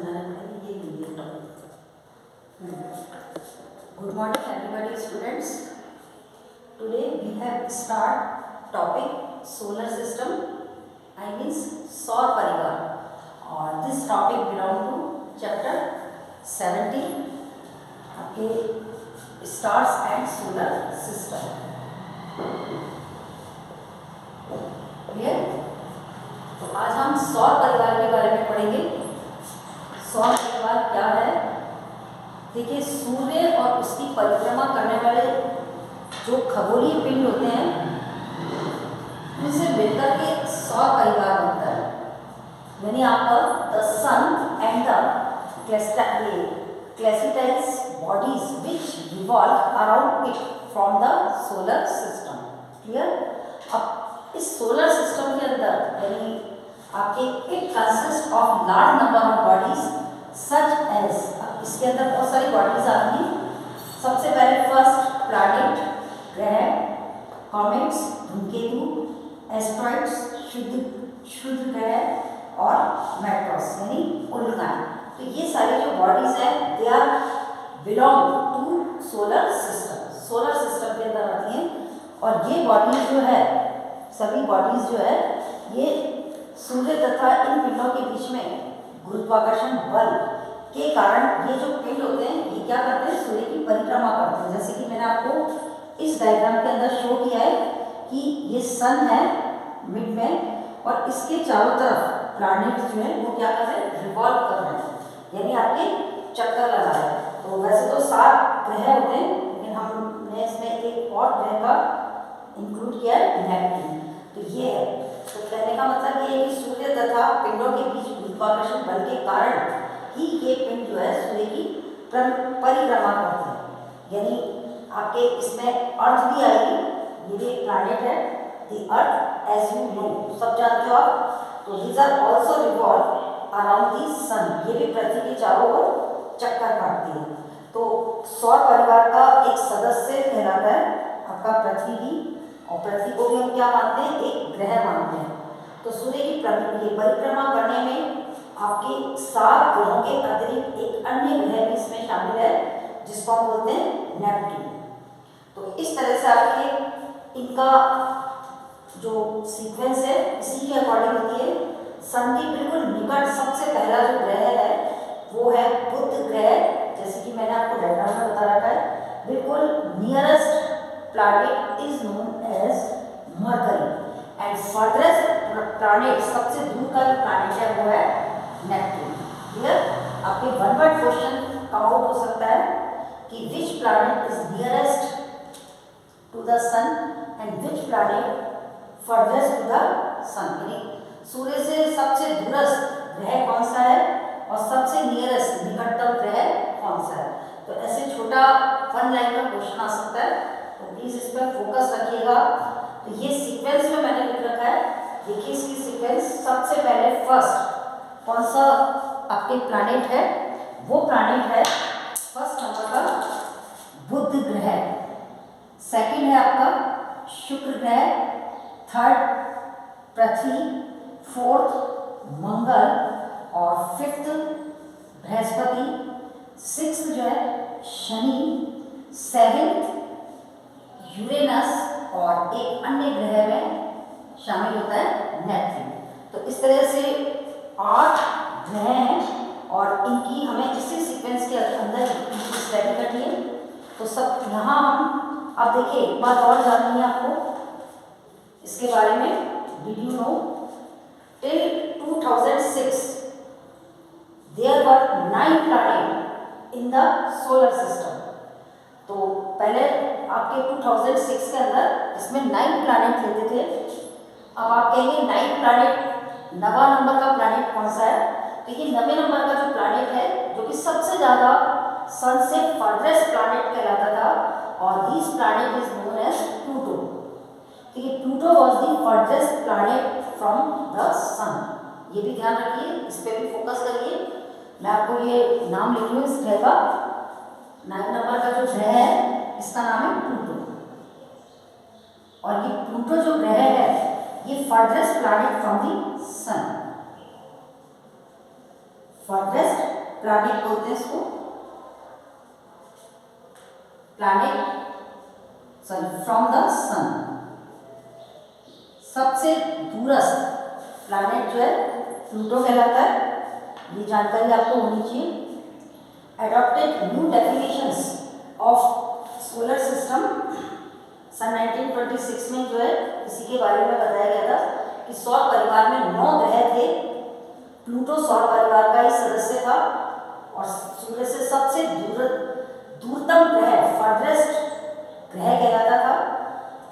समझाने पड़ेंगे, ये नहीं topic. Good morning everybody students, today we have start topic solar system, I means सौर परिवार, और this topic belong to chapter 17 आपके stars and solar system. Clear? तो आज हम सौर परिवार के बारे में पढ़ेंगे। सौर परिवार क्या है? देखिए, सूर्य और उसकी परिक्रमा करने वाले जो खगोलीय पिंड होते हैं उनसे मिलकर के सौर परिवार बनता है। यानी आपका the sun and the celestial bodies which revolve around it from the solar system. Clear? अब इस सोलर सिस्टम के अंदर यानी आपके it consist of large number of bodies such as, इसके अंदर बहुत सारी बॉडीज आती हैं। सबसे पहले फर्स्ट प्लैनेट, ग्रह, कॉमेट्स, धूमकेतु, एस्ट्रॉइड्स, शुद्ध ग्रह और मेट्रोस यानी उल्काएं। तो ये सारी जो बॉडीज हैं they are belong to solar system. Solar system के अंदर आती हैं और ये बॉडीज जो है, सभी बॉडीज जो है ये सूर्य तथा इन पिंडों के बीच में गुरुत्वाकर्षण बल के कारण ये जो पिंड होते हैं ये क्या करते हैं, सूर्य की परिक्रमा करते हैं। जैसे कि मैंने आपको इस डायग्राम के अंदर शो किया है कि ये सन है मिड में और इसके चारों तरफ प्लैनेट्स जो है वो क्या कर रहे हैं, रिवॉल्व कर रहे हैं, यानी आपके चक्कर लगा रहे हैं। तो वैसे तो 7 ग्रह होते हैं लेकिन हमने इसमें एक और ग्रह का इंक्लूड किया है, नेपच्यून। तो ये है, तो कहने का मतलब ये है कि सूर्य तथा पिंडों के बीच गुरुत्वाकर्षण बल के कारण ही ये पिंड जो है सूर्य की परिक्रमा करते हैं। यानी आपके इसमें अर्थ भी आएगी, ये भी एक प्लैनेट है, the earth as you know, सब जानते हो आप। तो these are also revolve around the sun, ये भी पृथ्वी के चारों ओर चक्कर काटती है। तो सौर परिवार का एक सदस्य कहलाता है आपका पृथ्वी भी, और पृथ्वी को भी हम क्या मानते हैं, एक ग्रह मानते हैं। तो सूर्य की परिक्रमा करने में आपके 7 ग्रहों के अतिरिक्त एक अन्य ग्रह भी इसमें शामिल है जिसको हम बोलते हैं नेपच्यून। तो इस तरह से आपके इनका जो सीक्वेंस है इसी के अकॉर्डिंग होती है। सन के बिल्कुल निकट सबसे पहला जो ग्रह है वो है बुध ग्रह, जैसे कि मैंने आपको डायग्राम में बता रखा है। बिल्कुल nearest planet is known as Mercury and furthest planet, सबसे दूर का जो प्लैनेट है वो है नेपच्यून। क्लियर? आपके one word question come out हो सकता है कि which planet is nearest to the sun and which planet furthest to the sun, यानी सूर्य से सबसे दूरस्थ ग्रह कौन सा है और सबसे नियरेस्ट निकटतम ग्रह कौन सा है। तो ऐसे छोटा 1 लाइन का क्वेश्चन आ सकता है, तो प्लीज इस पर फोकस रखिएगा। तो ये सीक्वेंस में मैंने लिख रखा है, देखिए इसकी सीक्वेंस। सबसे पहले फर्स्ट कौन सा आपके प्लैनेट है, वो प्लैनेट है फर्स्ट नंबर का बुध ग्रह, सेकंड है आपका शुक्र ग्रह, थर्ड पृथ्वी, फोर्थ मंगल और फिफ्थ बृहस्पति, सिक्स्थ जो है शनि, सेवेंथ यूरेनस और एक अन्य ग्रह में शामिल होता है नेपच्यून। तो इस तरह से 8 ग्रह हैं और इनकी हमें इसी सीक्वेंस के अंदर स्टडी करनी है। तो सब यहाँ हम अब देखिए एक बात और जाननी है आपको इसके बारे में। Did you know till 2006 there were 9 planet in the solar system. तो पहले आपके 2006 के अंदर इसमें 9 प्लैनेट लेते थे। अब आप कहेंगे 9 प्लैनेट, 9वां नंबर का प्लैनेट कौन सा है? तो ये 9वें नंबर का जो प्लैनेट है जो कि सबसे ज़्यादा सन से फर्दरेस्ट प्लैनेट कहलाता था, और this planet is known as Pluto. ठीक है, Pluto was the furthest planet from the sun. ये भी ध्यान रखिए, इस पर भी फोकस करिए। मैं आपको ये नाम लिखी हूँ इस ग्रह का, 9 नंबर का जो ग्रह है इसका नाम है प्लूटो, और ये प्लूटो जो ग्रह है ये furtherest planet from the sun, furtherest planet बोलते हैं इसको, planet sorry from the sun. सबसे दूरस्थ प्लैनेट जो है प्लूटो कहलाता है, ये जानकारी आपको होनी चाहिए। Adopted new definitions of solar system सन 1926 में जो है इसी के बारे में बताया गया था कि सौर परिवार में 9 ग्रह थे। प्लूटो सौर परिवार का ही सदस्य था और सूर्य से सबसे दूरतम ग्रह, फर्देस्ट ग्रह कहलाता था।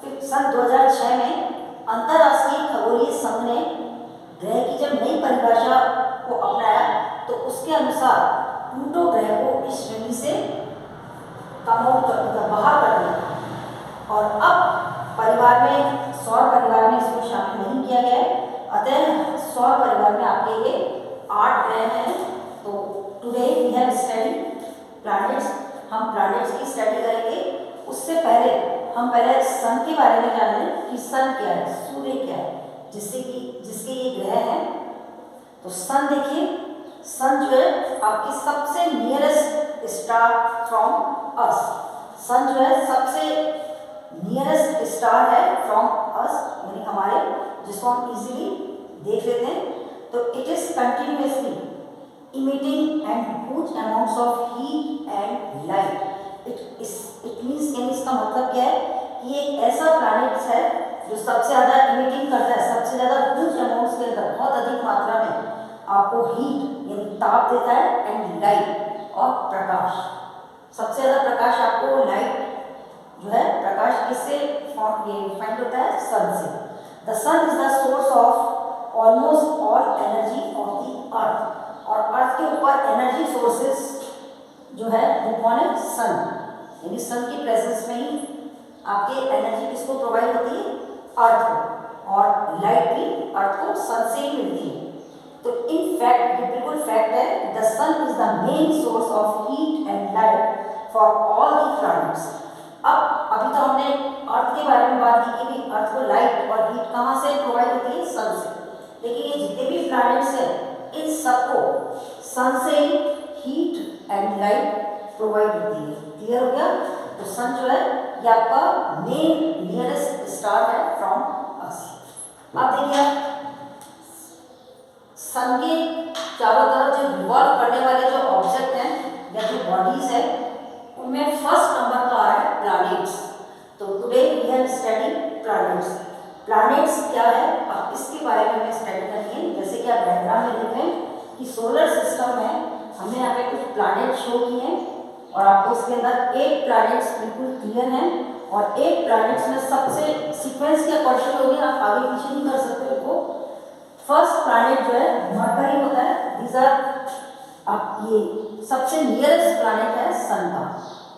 फिर सन 2006 में अंतर्राष्ट्रीय खगोलीय संघ ने ग्रह की जब नई परिभाषा को अपनाया तो उसके अनुसार प्लूटो ग्रह को इस श्रेणी से कम आउट कर दिया, बाहर कर दिया और अब परिवार में, सौर परिवार में इसको शामिल नहीं किया गया है। अतः सौर परिवार में आपके ये 8 ग्रह हैं। तो today we have study planets. हम प्लैनेट्स की स्टडी करेंगे। उससे पहले हम सन के बारे में जान लें कि सन क्या है, सूर्य क्या है, जिसके ये ग्रह हैं। तो सन देखिए, सन जो है आपकी सबसे नियरेस्ट स्टार फ्रॉम अस। सन जो है सबसे नियरेस्ट स्टार है फ्रॉम अस, यानी हमारे, जिसको हम इजीली देख लेते हैं। तो it is continuously emitting and huge amounts of heat and light. It means, यानी इसका मतलब क्या है कि एक ऐसा प्लैनेट है जो सबसे ज़्यादा इमिटिंग करता है, सबसे ज़्यादा ह्यूज अमाउंट्स के अंदर बहुत अधिक मात्रा में आपको हीट यानी ताप देता है एंड लाइट और प्रकाश। सबसे ज़्यादा प्रकाश आपको लाइट जो है, प्रकाश किससे फाइंड होता है, सन से। The sun is the source of almost all energy of the earth. और अर्थ के ऊपर एनर्जी सोर्सेस जो है वो कौन है, सन। यानी सन की प्रेजेंस में ही आपके एनर्जी किसको प्रोवाइड होती है, अर्थ को, और लाइट भी अर्थ को सन से ही मिलती है। तो इन फैक्ट, ये बिल्कुल फैक्ट है, the sun is the main source of heat and light for all the planets. अब अभी तो हमने अर्थ के बारे में बात की कि अर्थ को लाइट और हीट कहाँ से प्रोवाइड होती है, सन से। लेकिन ये जितने भी प्लैनेट्स हैं इन सबको सन से हीट एंड लाइट प्रोवाइड होती है। क्लियर हो गया? तो सन जो है ये आपका मेन नियरेस्ट स्टार है फ्रॉम अस। अब देखिए सन के चारों तरफ जो रिवॉल्व करने वाले जो ऑब्जेक्ट हैं या जो बॉडीज है उनमें फर्स्ट नंबर का आ रहा है प्लैनेट्स। तो today we have study planets. Planets क्या है, अब इसके बारे में हमें स्टडी करनी है। जैसे कि आप डायग्राम में देख रहे हैं कि सोलर सिस्टम में हमने यहाँ पे कुछ प्लैनेट शो किए हैं और आपको इसके अंदर 8 प्लैनेट्स बिल्कुल क्लियर हैं और 8 प्लैनेट्स में सबसे सीक्वेंस के अकॉर्डिंग होगी, आप आगे पीछे नहीं कर सकते उनको। फर्स्ट प्लैनेट जो है मरकरी होता है। दीज आर, आप ये सबसे नियरेस्ट प्लैनेट है सन का,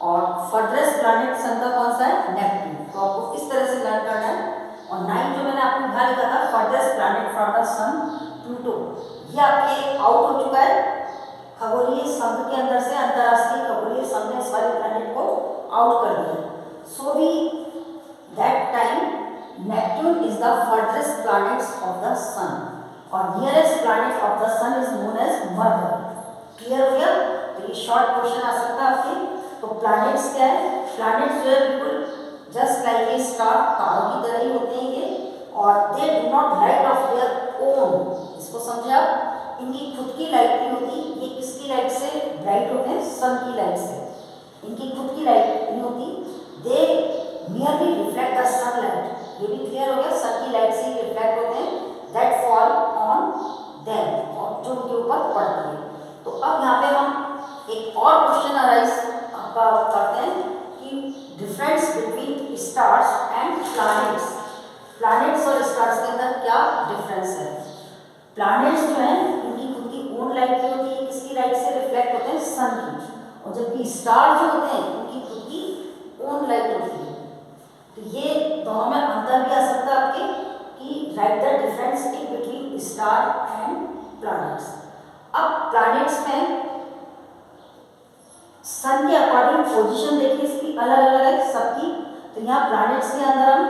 और फर्दरेस्ट प्लैनेट सन का कौन सा है, नेपट्टून। तो आपको इस तरह से लर्न करना है। और 9 जो मैंने आपको यहाँ लिखा था, furtherest planet from the sun, Pluto. ये आपके आउट हो चुका है खगोलीय संघ के अंदर से। अंतर्राष्ट्रीय खगोलीय संघ ने इस वाले प्लैनेट को आउट कर दिया। So we that time Neptune is the furthest planet of the sun और nearest planet of the sun is known as Mercury. Clear हो गया? तो ये शॉर्ट क्वेश्चन आ सकता है आपके। तो प्लैनेट्स क्या है, प्लैनेट्स जो है बिल्कुल जस्ट लाइक ए स्टार, तारों की तरह ही होते हैं ये, और they do not light of their own. इसको समझे आप, इनकी खुद की लाइट नहीं होती। ये किसकी लाइट से ब्राइट होते हैं, सन की लाइट से। इनकी खुद की लाइट नहीं होती, दे मियरली रिफ्लेक्ट द सनलाइट। ये भी क्लियर हो गया, सन की लाइट से ही रिफ्लेक्ट होते हैं, दैट फॉल ऑन देम, और जो उनके ऊपर पड़ती है। तो अब यहाँ पे हम एक और क्वेश्चन अराइज आपका करते हैं कि difference between stars and planets. Planets और स्टार्स के अंदर क्या डिफरेंस है? प्लैनेट्स जो हैं इनकी खुद की ओन लाइट नहीं होती है, किसकी लाइट से रिफ्लेक्ट होते हैं, सन की। और जबकि स्टार जो होते हैं उनकी खुद की ओन लाइट होती है। तो ये दोनों में अंतर भी आ सकता है आपके कि right the difference in between star and planets. अब प्लैनेट्स में सन के अकॉर्डिंग पोजीशन देखिए इसकी अलग अलग है सबकी। तो यहाँ प्लैनेट्स के अंदर हम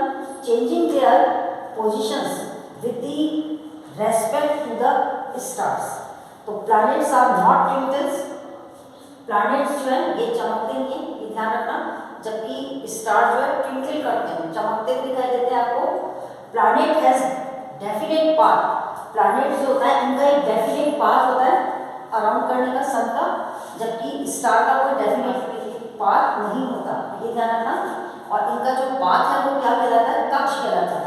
changing their positions with the respect to the stars. तो planets are not plutons planets जो है ये चमकते नहीं है, ये ध्यान रखना, जबकि स्टार जो है ट्विंकल करते हैं, चमकते हुए दिखाई देते हैं आपको। Planet has definite path, planet जो होता है इनका एक डेफिनेट पाथ होता है अराउंड करने का सन का, जबकि स्टार का कोई डेफिनेट पाथ नहीं होता, ये ध्यान रखना। और इनका जो पाथ है वो क्या कहलाता है, कक्ष कहलाता है।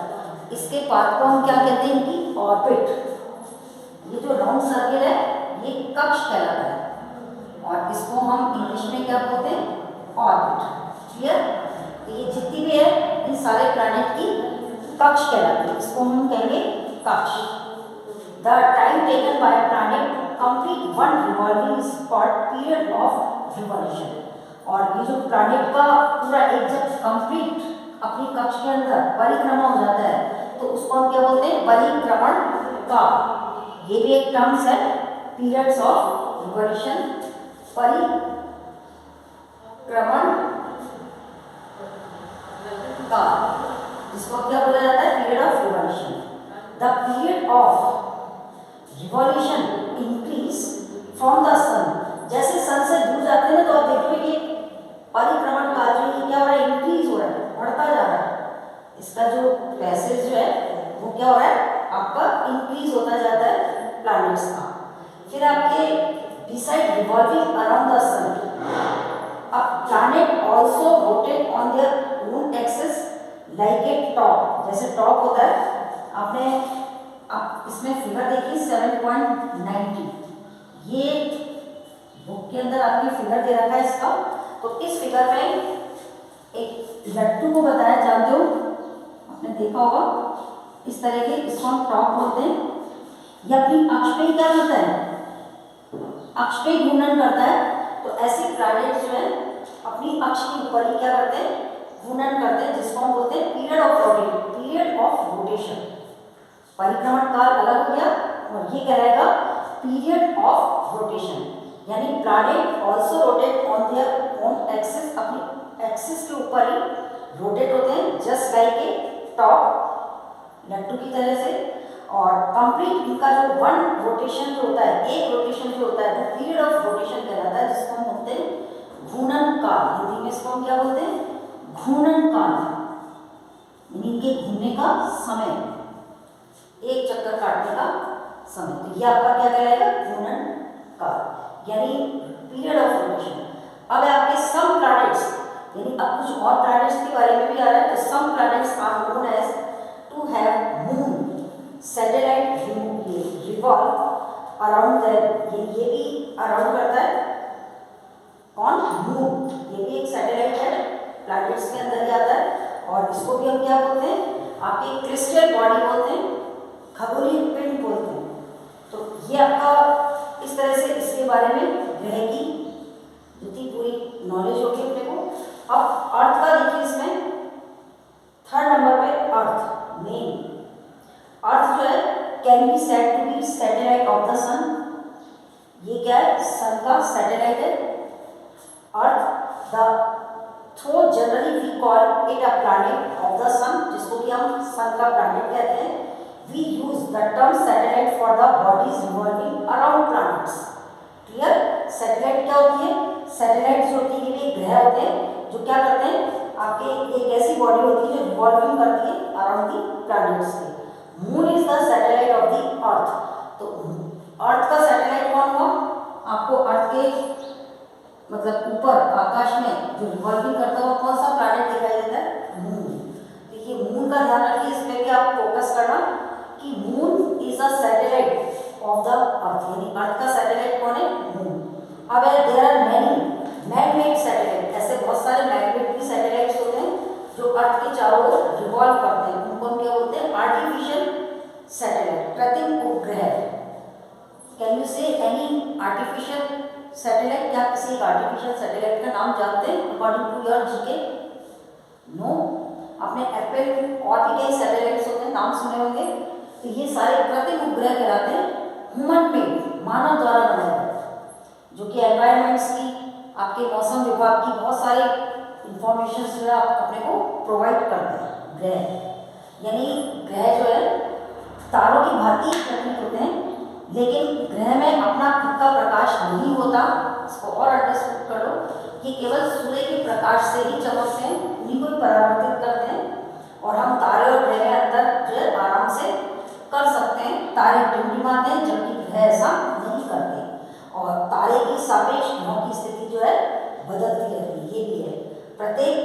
इसके पाथ को हम क्या कहते हैं, इनकी ऑर्बिट, ये जो राउंड सर्किल है ये कक्ष कहलाता है, और इसको हम इंग्लिश में क्या बोलते हैं, ऑर्बिट। क्लियर? तो ये जितनी भी है इन सारे प्लैनेट की कक्ष कहलाती है, इसको हम कहेंगे कक्ष। The time taken by planet to complete one revolving is called period of revolution. और ये जो प्लैनेट का पूरा एक जब कंप्लीट अपनी कक्ष के अंदर परिक्रमा हो जाता है तो उसको हम क्या बोलते हैं, परिक्रमण काल। ये भी एक टर्म्स है, पीरियड्स ऑफ रिवॉल्यूशन, परिक्रमण काल, जिसको क्या बोला जाता है, period of revolution. The period of revolution increase from the sun, जैसे सन से दूर जाते हैं ना तो आप देखोगे कि परिक्रमण काल जो ये क्या हो रहा है, इंक्रीज हो रहा है, बढ़ता जा रहा है। इसका जो पैसेज जो है वो क्या हो रहा है, आपका इंक्रीज होता जाता है प्लैनेट्स का। फिर आपके बिसाइड रिवॉल्विंग अराउंड द सन, अब planet also rotate on their own axis like a top, जैसे टॉप होता है, आपने आप इसमें फिगर देखिए 7.90, ये बुक के अंदर आपके फिगर दे रखा है इसका। तो इस फिगर में एक लट्टू को बताया, जानते हो, आपने देखा होगा इस तरह के, इसको हम टॉप बोलते हैं। ये अपनी अक्ष पे क्या करता है, अक्ष पे घूर्णन करता है। तो ऐसे प्लैनेट जो है अपनी अक्ष के ऊपर ही क्या करते हैं, घूर्णन करते हैं, जिसको हम बोलते हैं period of rotation, period of rotation. परिक्रमण काल अलग हो गया और ये कहलाएगा पीरियड ऑफ रोटेशन, यानी planet also rotate on their own axis, अपनी एक्सिस के ऊपर ही रोटेट होते हैं, जस्ट लाइक ए टॉप, लट्टू की तरह से। और कंप्लीट इनका जो वन रोटेशन जो होता है, एक रोटेशन जो होता है वो पीरियड ऑफ रोटेशन कहलाता है, जिसको हम बोलते हैं घूर्णन काल। हिंदी में इसको हम क्या बोलते हैं, घूर्णन काल, यानी इनके घूमने का समय, एक चक्कर काटने का समय। तो ये आपका क्या कहलाएगा, घूर्णन काल, यानी पीरियड ऑफ रोटेशन। अब आपके सम प्लैनेट्स, यानी अब कुछ और प्लैनेट्स के बारे में भी आ रहा है। तो some planets are known as to have moon satellite revolve around them, ये भी अराउंड करता है कौन, मून, ये भी एक सैटेलाइट है, प्लैनेट्स के अंदर ही आता है। और इसको भी हम क्या बोलते हैं, आपके क्रिस्टल बॉडी बोलते हैं, खगोलीय पिंड बोलते हैं। तो ये आपका इस तरह से इसके बारे में ग्रह की जितनी पूरी नॉलेज होगी अपने को। अब अर्थ का देखिए, इसमें थर्ड नंबर पे अर्थ, मेन अर्थ जो है can be said to be satellite of the sun. ये क्या है, सन का सैटेलाइट है earth. The throw generally we call it a planet of the sun, जिसको कि हम सन का प्लैनेट कहते हैं। We use the term satellite for the bodies revolving around planets. Clear? Satellite क्या होती है, सैटेलाइट जो होती है ये भी ग्रह होते हैं जो क्या करते हैं, आपके एक ऐसी बॉडी होती है जो रिवॉल्विंग करती है अराउंड दी प्लैनेट्स के। Moon is the satellite of the अर्थ। तो अर्थ का सैटेलाइट कौन हुआ, आपको अर्थ के मतलब ऊपर आकाश में जो रिवॉल्विंग करता हुआ कौन सा प्लैनेट दिखाई देता है, मून। देखिए मून का ध्यान रखिए, इसमें भी आप फोकस करना कि moon is a satellite of the earth, यानी अर्थ का सैटेलाइट कौन है, मून। अब there are many man made satellite, ऐसे बहुत सारे मैन मेड भी सैटेलाइट्स होते हैं जो अर्थ के चारों ओर रिवॉल्व करते हैं, उनको हम क्या बोलते हैं, आर्टिफिशियल सैटेलाइट, कृत्रिम उपग्रह। Can you say any artificial satellite, क्या किसी एक आर्टिफिशियल सैटेलाइट का नाम जानते हैं according to your GK? No. आपने एप्पल और भी कई सैटेलाइट्स होते हैं, नाम सुने होंगे। तो ये सारे कृत्रिम उपग्रह कहलाते हैं, ह्यूमन मेड, मानव द्वारा बनाए गए, जो कि एनवायरमेंट्स की, आपके मौसम विभाग की बहुत सारे इंफॉर्मेशन जो है आप अपने को प्रोवाइड करते हैं। ग्रह यानी ग्रह जो है तारों की भांति प्रतीत होते हैं, लेकिन ग्रह में अपना खुद का प्रकाश नहीं होता। इसको और अंडरस्टैंड ये केवल सूर्य के प्रकाश से ही चमकते हैं, उन्हीं को ही परावर्तित करते हैं और हम तारे और ग्रह के अंतर जो है आराम से कर सकते हैं। तारे टिमटिमाते हैं जबकि ग्रह ऐसा नहीं करते और तारे की सापेक्ष ग्रहों की स्थिति जो है बदलती रहती है। ये भी है, प्रत्येक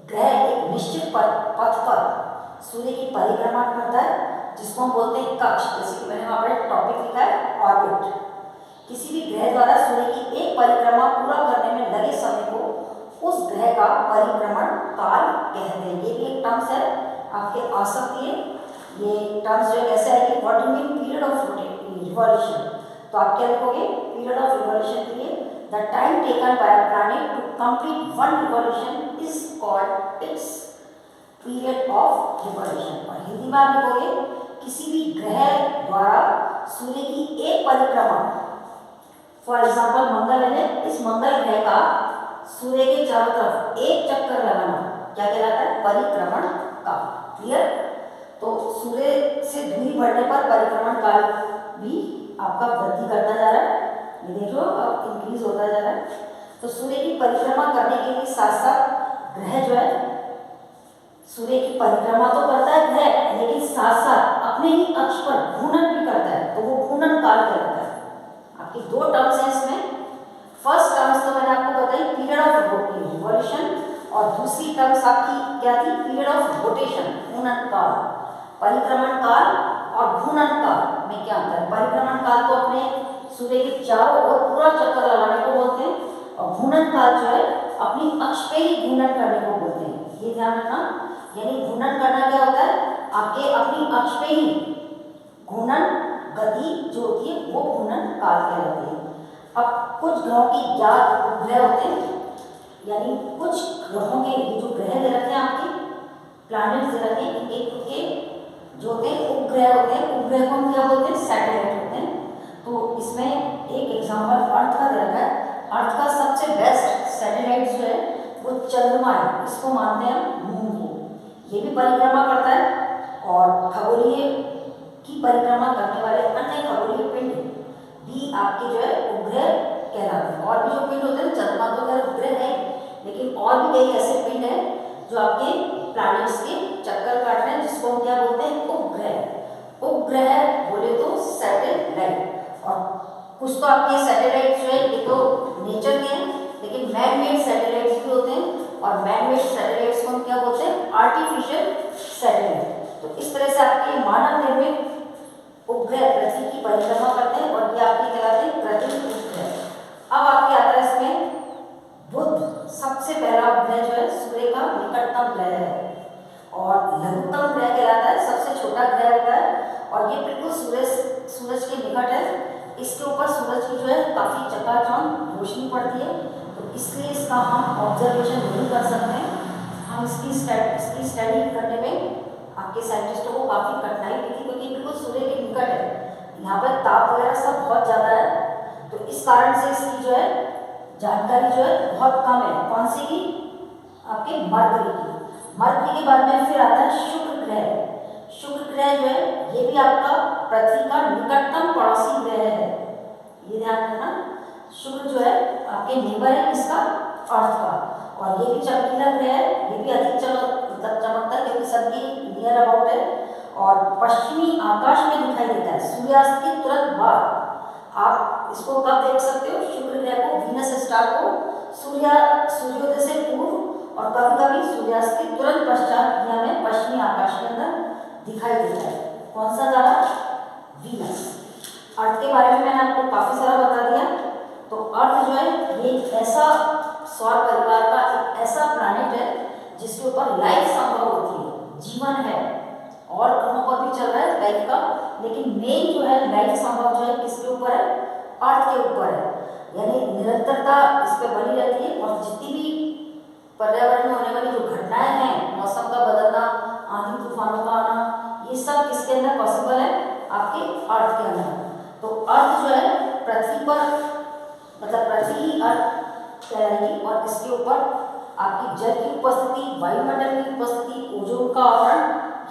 ग्रह एक निश्चित पथ पर सूर्य की परिक्रमा करता है जिसको हम बोलते हैं कक्ष। जैसे कि मैंने वहाँ पर टॉपिक लिखा है ऑर्बिट। किसी भी ग्रह द्वारा सूर्य की एक परिक्रमा पूरा करने में लगे समय को उस ग्रह का परिक्रमण काल कहते हैं। ये भी एक टर्म्स है, आपके आ सकती है। ये टर्म्स जो कैसे है कि what you mean period of revolution, तो आप क्या लिखोगे पीरियड ऑफ रिवॉल्यूशन के लिए the time taken by a planet to complete one revolution is called its period of revolution. और हिंदी में आप लिखोगे किसी भी ग्रह द्वारा सूर्य की एक परिक्रमा, फॉर एग्जाम्पल मंगल है, इस मंगल ग्रह का सूर्य के चारों तरफ एक चक्कर लगाना क्या कहलाता है परिक्रमण काल। क्लियर? तो सूर्य से दूरी बढ़ने पर परिक्रमण काल भी आपका वृद्धि करता जा रहा है, ये देख लो अब इंक्रीज होता जा रहा है। तो सूर्य की परिक्रमा करने के लिए साथ साथ ग्रह जो है सूर्य की परिक्रमा तो करता है ग्रह, लेकिन साथ साथ अपने ही अक्ष पर घूर्णन भी करता है, तो वो घूर्णन काल कहलाता है। आपकी दो टर्म्स हैं इसमें। फर्स्ट टर्म्स तो मैंने आपको बताई पीरियड ऑफ रिवॉल्यूशन और दूसरी टर्म्स आपकी क्या थी पीरियड ऑफ रोटेशन घूर्णन काल। परिक्रमण काल और घूर्णन काल में क्या अंतर है? परिक्रमण काल तो अपने सूर्य के चारों ओर पूरा चक्कर लगाने को बोलते हैं और घूर्णन काल जो है अपनी अक्ष पे ही घूर्णन करने को बोलते हैं। ये ध्यान रखना, यानी घूर्णन करना क्या होता है आपके अपनी अक्ष पे ही घूर्णन गति जो होती है वो घूर्णन काल कहलाती है। अब कुछ ग्रहों की ज्ञात उपग्रह होते हैं, यानी कुछ ग्रहों के जो ग्रह दे रखे हैं आपके प्लैनेट्स दे रखे हैं, एक के जो होते हैं उपग्रह होते हैं, उपग्रह को हम क्या बोलते हैं सैटेलाइट होते हैं। तो इसमें एक एग्जांपल अर्थ का दे रखा है। अर्थ का सबसे बेस्ट सैटेलाइट जो है वो चंद्रमा है, इसको मानते हैं मून को। ये भी परिक्रमा करता है और खगोलीय की परिक्रमा करने वाले अन्य खगोलीय पिंड भी आपके जो है उपग्रह कहलाते हैं। और भी जो पिंड होते हैं चंद्रमा तो खैर उपग्रह है, लेकिन और भी कई ऐसे पिंड हैं जो आपके प्लैनेट्स के चक्कर काट रहे हैं, जिसको हम क्या बोलते हैं उपग्रह। उपग्रह बोले तो सैटेलाइट। और कुछ तो आपके सैटेलाइट जो है ये तो नेचर के हैं, लेकिन मैन मेड सैटेलाइट्स भी होते हैं और मैन मेड सैटेलाइट्स को हम क्या बोलते हैं आर्टिफिशियल सैटेलाइट। तो इस तरह से आपके मानव निर्मित उपग्रह पृथ्वी की परिक्रमा करते हैं और ये आपके कहलाते हैं कृत्रिम उपग्रह। अब आपके आता है इसमें बुध सबसे पहला उपग्रह जो है सूर्य का निकटतम ग्रह है और लघुत्तम ग्रह कहलाता है, सबसे छोटा ग्रह होता है और ये बिल्कुल सूरज के निकट है। इसके ऊपर सूरज की जो है काफ़ी चकाचौंध रोशनी पड़ती है, तो इसलिए इसका हम ऑब्जर्वेशन नहीं कर सकते। हम इसकी स्टडी करने में आपके साइंटिस्टों को काफ़ी कठिनाई हुई थी, क्योंकि बिल्कुल सूर्य के निकट है, यहाँ पर ताप वगैरह सब बहुत ज़्यादा है, तो इस कारण से इसकी जो है जानकारी जो है बहुत कम है। कौन सी की? आपके मरकरी की। मरकरी के बाद में फिर आता है शुक्र ग्रह। शुक्र ग्रह जो है ये भी आपका पृथ्वी का निकटतम पड़ोसी ग्रह है, ये ध्यान रखना। शुक्र जो है आपके नेबर है किसका? अर्थ का। और ये भी चमकीला ग्रह है, ये भी अधिक चमकता है क्योंकि सबकी नियर अबाउट है और पश्चिमी आकाश में दिखाई देता है सूर्यास्त के तुरंत बाद। आप इसको कब देख सकते हो? शुक्र ग्रह को, वीनस स्टार को सूर्योदय से पूर्व और कभी कभी सूर्यास्त के तुरंत पश्चात ये हमें पश्चिमी आकाश के अंदर दिखाई देता है। कौन सा तारा? वीनस। अर्थ के बारे में मैंने आपको काफी सारा बता दिया। तो अर्थ जो है ये ऐसा सौर परिवार का एक ऐसा प्लैनेट है जिसके ऊपर लाइफ संभव होती है, जीवन है, और ग्रहों पर भी चल रहा है लाइफ का, लेकिन मेन जो है लाइफ संभव जो है किसके ऊपर है? अर्थ के ऊपर है। यानी निरंतरता इस पर बनी रहती है और जितनी भी पर्यावरण में होने वाली जो घटनाएं हैं, मौसम का बदलना, आंधी तूफानों का आना, ये सब किसके अंदर पॉसिबल है? आपके अर्थ के अंदर। तो अर्थ जो है पृथ्वी पर, मतलब पृथ्वी ही अर्थ कहलाएगी और इसके ऊपर आपकी जल की उपस्थिति, वायुमंडल की उपस्थिति, ओजोन का आवरण,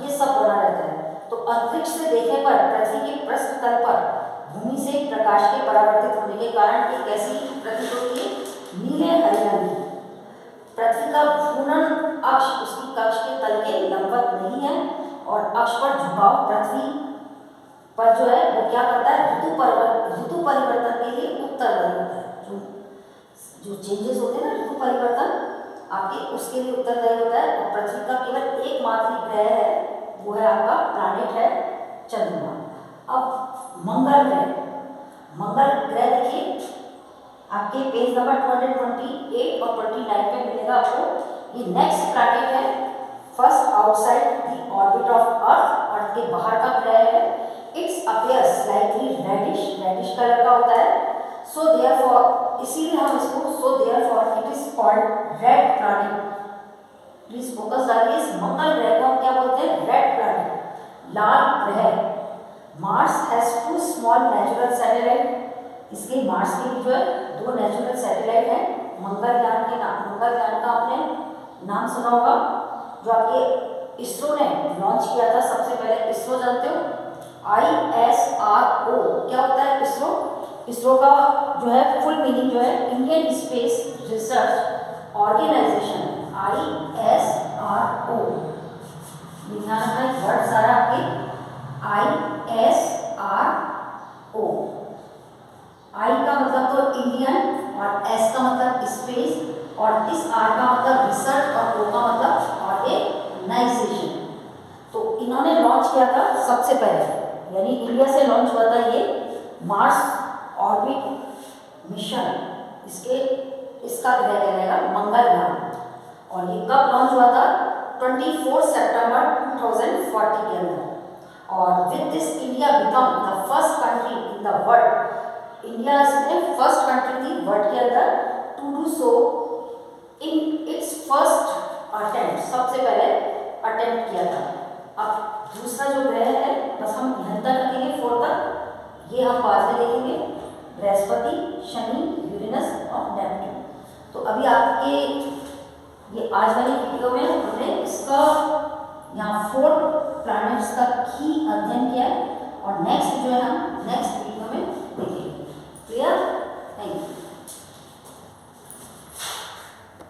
ये सब बना रहता है। तो अंतरिक्ष से देखने पर पृथ्वी के पृष्ठ तल पर भूमि से प्रकाश के परावर्तित होने के कारण एक ऐसी प्रतीत होती है नीले हरे रंग प्रभाव पृथ्वी पर जो है वो क्या करता है, ऋतु परिवर्तन के लिए उत्तरदायी होता है। जो चेंजेस होते हैं ना ऋतु परिवर्तन आपके, उसके लिए उत्तरदायी होता है। और पृथ्वी का केवल एकमात्र ग्रह है, वो है आपका प्लैनेट है चंद्रमा। अब मंगल ग्रह देखिए आपके पेज नंबर 228 और 29 पे मिलेगा आपको। ये नेक्स्ट प्लैनेट है, first outside the orbit of earth के बाहर का ग्रह है। Its appears slightly reddish colour का होता है। सो देयरफॉर, इसीलिए हम इसको so therefore it is called red planet. Please focus डालिए, इस मंगल ग्रह को हम क्या बोलते हैं, रेड प्लैनेट, लाल ग्रह। Mars has 2 small natural satellite, इसके मार्स के भी जो है 2 नेचुरल सैटेलाइट है। मंगलयान का आपने नाम सुना होगा, जो आपके इसरो ने लॉन्च किया था सबसे पहले। इसरो जानते हो, ISRO क्या होता है इसरो का जो है फुल मीनिंग जो है Indian space research organisation, ISRO। ध्यान रखना वर्ड सारा आपके ISRO। I का मतलब तो इंडियन और S का मतलब स्पेस और इस R का मतलब रिसर्च और O का मतलब ऑर्गेनाइजेशन। तो इन्होंने लॉन्च किया था सबसे पहले, यानी इंडिया से लॉन्च हुआ था ये मार्स ऑर्बिट मिशन। इसका ग्रह कहलाएगा मंगलयान। और ये कब लॉन्च हुआ था, 24 सितंबर 2040 के अंदर। और with this India become the first country in the world, India इसमें फर्स्ट कंट्री थी वर्ल्ड के अंदर to do so in its first attempt, सबसे पहले अटेम्प्ट किया था। अब दूसरा जो ग्रह है, बस हम यहाँ तक रखेंगे 4 तक, ये हम बाद में देखेंगे, बृहस्पति, शनि, यूरेनस और नेपच्यून। तो अभी आपके ये आज वाली वीडियो में हमने इसका यहाँ 4 प्लैनेट्स का की अध्ययन किया है। और नेक्स्ट जो है हम नेक्स्ट